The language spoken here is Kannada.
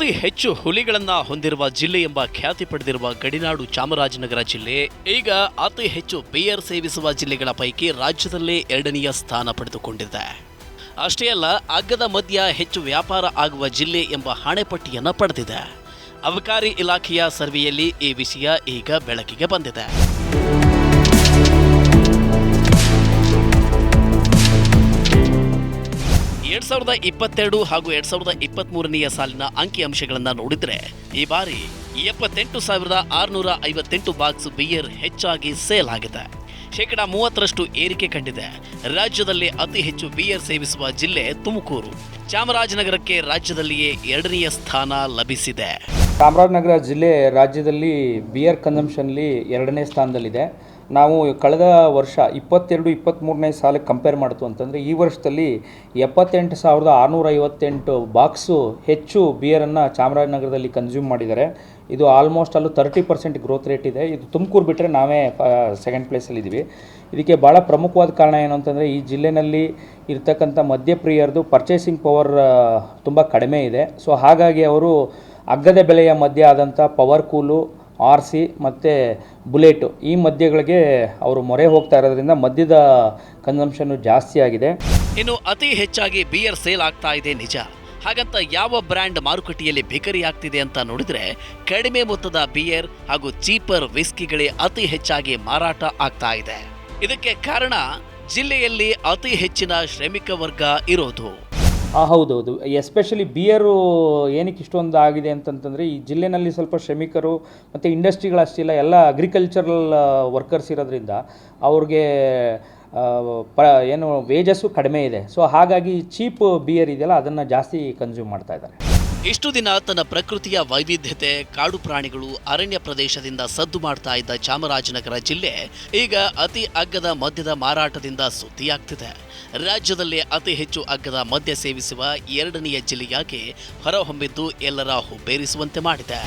ಅತಿ ಹೆಚ್ಚು ಹುಲಿಗಳನ್ನ ಹೊಂದಿರುವ ಜಿಲ್ಲೆ ಎಂಬ ಖ್ಯಾತಿ ಪಡೆದಿರುವ ಗಡಿನಾಡು ಚಾಮರಾಜನಗರ ಜಿಲ್ಲೆ ಈಗ ಅತಿ ಹೆಚ್ಚು ಬಿಯರ್ ಸೇವಿಸುವ ಜಿಲ್ಲೆಗಳ ಪೈಕಿ ರಾಜ್ಯದಲ್ಲೇ 2ನೇ ಸ್ಥಾನ ಪಡೆದುಕೊಂಡಿದೆ. ಅಷ್ಟೇ ಅಲ್ಲ, ಅಗ್ಗದ ಮದ್ಯ ಹೆಚ್ಚು ವ್ಯಾಪಾರ ಆಗುವ ಜಿಲ್ಲೆ ಎಂಬ ಹಣೆಪಟ್ಟಿಯನ್ನ ಪಡೆದಿದೆ. ಅಬಕಾರಿ ಇಲಾಖೆಯ ಸರ್ವೆಯಲ್ಲಿ ಈ ವಿಷಯ ಈಗ ಬೆಳಕಿಗೆ ಬಂದಿದೆ. 2022 ಹಾಗೂ 2023ನೇ ಸಾಲಿನ ಅಂಕಿಅಂಶಗಳನ್ನು ನೋಡಿದರೆ ಈ ಬಾರಿ 78,658 ಬಾಕ್ಸ್ ಬಿಯರ್ ಹೆಚ್ಚಾಗಿ ಸೇಲ್ ಆಗಿದೆ. ಶೇಕಡಾ 30ರಷ್ಟು ಏರಿಕೆ ಕಂಡಿದೆ. ರಾಜ್ಯದಲ್ಲಿ ಅತಿ ಹೆಚ್ಚು ಬಿಯರ್ ಸೇವಿಸುವ ಜಿಲ್ಲೆ ತುಮಕೂರು. ಚಾಮರಾಜನಗರಕ್ಕೆ ರಾಜ್ಯದಲ್ಲಿಯೇ 2ನೇ ಸ್ಥಾನ ಲಭಿಸಿದೆ. ಚಾಮರಾಜನಗರ ಜಿಲ್ಲೆ ರಾಜ್ಯದಲ್ಲಿ ಬಿಯರ್ ಕನ್ಸಂಪ್ಷನ್ಲಿ 2ನೇ ಸ್ಥಾನದಲ್ಲಿದೆ. ನಾವು ಕಳೆದ ವರ್ಷ 22-23ನೇ ಸಾಲಿಗೆ ಕಂಪೇರ್ ಮಾಡ್ತು ಅಂತಂದರೆ ಈ ವರ್ಷದಲ್ಲಿ 78,658 ಬಾಕ್ಸು ಹೆಚ್ಚು ಬಿಯರನ್ನು ಚಾಮರಾಜನಗರದಲ್ಲಿ ಕನ್ಸ್ಯೂಮ್ ಮಾಡಿದ್ದಾರೆ. ಇದು ಆಲ್ಮೋಸ್ಟ್ ಅಲ್ಲೂ 30% ಗ್ರೋತ್ ರೇಟ್ ಇದೆ. ಇದು ತುಮಕೂರು ಬಿಟ್ಟರೆ ನಾವೇ ಸೆಕೆಂಡ್ ಪ್ಲೇಸಲ್ಲಿದ್ದೀವಿ. ಇದಕ್ಕೆ ಭಾಳ ಪ್ರಮುಖವಾದ ಕಾರಣ ಏನು ಅಂತಂದರೆ ಈ ಜಿಲ್ಲೆಯಲ್ಲಿ ಇರ್ತಕ್ಕಂಥ ಮದ್ಯಪ್ರಿಯರದು ಪರ್ಚೇಸಿಂಗ್ ಪವರ್ ತುಂಬ ಕಡಿಮೆ ಇದೆ. ಸೊ ಹಾಗಾಗಿ ಅವರು ಅಗ್ಗದ ಬೆಲೆಯ ಮದ್ಯ ಆದಂಥ ಪವರ್ ಕೂಲು, RC ಮತ್ತು ಬುಲೆಟು ಈ ಮದ್ಯಗಳಿಗೆ ಅವರು ಮೊರೆ ಹೋಗ್ತಾ ಇರೋದ್ರಿಂದ ಮದ್ಯದ ಕನ್ಸಂಪ್ಷನ್ನು ಜಾಸ್ತಿ ಆಗಿದೆ. ಇನ್ನು ಅತಿ ಹೆಚ್ಚಾಗಿ ಬಿಯರ್ ಸೇಲ್ ಆಗ್ತಾ ಇದೆ ನಿಜ. ಹಾಗಂತ ಯಾವ ಬ್ರ್ಯಾಂಡ್ ಮಾರುಕಟ್ಟೆಯಲ್ಲಿ ಬಿಕರಿ ಆಗ್ತಿದೆ ಅಂತ ನೋಡಿದ್ರೆ ಕಡಿಮೆ ಮೊತ್ತದ ಬಿಯರ್ ಹಾಗೂ ಚೀಪರ್ ವಿಸ್ಕಿಗಳೇ ಅತಿ ಹೆಚ್ಚಾಗಿ ಮಾರಾಟ ಆಗ್ತಾ ಇದೆ. ಇದಕ್ಕೆ ಕಾರಣ ಜಿಲ್ಲೆಯಲ್ಲಿ ಅತಿ ಹೆಚ್ಚಿನ ಶ್ರಮಿಕ ವರ್ಗ ಇರೋದು. ಹೌದೌದು. ಎಸ್ಪೆಷಲಿ ಬಿಯರು ಏನಕ್ಕೆ ಇಷ್ಟೊಂದು ಆಗಿದೆ ಅಂತಂತಂದರೆ ಈ ಜಿಲ್ಲೆನಲ್ಲಿ ಸ್ವಲ್ಪ ಶ್ರಮಿಕರು ಮತ್ತು ಇಂಡಸ್ಟ್ರಿಗಳಷ್ಟಿಲ್ಲ, ಎಲ್ಲ ಅಗ್ರಿಕಲ್ಚರಲ್ ವರ್ಕರ್ಸ್ ಇರೋದ್ರಿಂದ ಅವ್ರಿಗೆ ಏನು ವೇಜಸ್ಸು ಕಡಿಮೆ ಇದೆ. ಸೊ ಹಾಗಾಗಿ ಚೀಪ್ ಬಿಯರ್ ಇದೆಯಲ್ಲ ಅದನ್ನು ಜಾಸ್ತಿ ಕನ್ಸ್ಯೂಮ್ ಮಾಡ್ತಾ ಇದ್ದಾರೆ. ಇಷ್ಟು ದಿನ ತನ್ನ ಪ್ರಕೃತಿಯ ವೈವಿಧ್ಯತೆ, ಕಾಡು ಪ್ರಾಣಿಗಳು, ಅರಣ್ಯ ಪ್ರದೇಶದಿಂದ ಸದ್ದು ಮಾಡ್ತಾ ಇದ್ದ ಚಾಮರಾಜನಗರ ಜಿಲ್ಲೆ ಈಗ ಅತಿ ಅಗ್ಗದ ಮದ್ಯದ ಮಾರಾಟದಿಂದ ಸುದ್ದಿಯಾಗ್ತಿದೆ. ರಾಜ್ಯದಲ್ಲೇ ಅತಿ ಹೆಚ್ಚು ಅಗ್ಗದ ಮದ್ಯ ಸೇವಿಸುವ 2ನೇ ಜಿಲ್ಲೆಯಾಗಿ ಹೊರಹೊಮ್ಮಿದ್ದು ಎಲ್ಲರ ಹುಬ್ಬೇರಿಸುವಂತೆ ಮಾಡಿದೆ.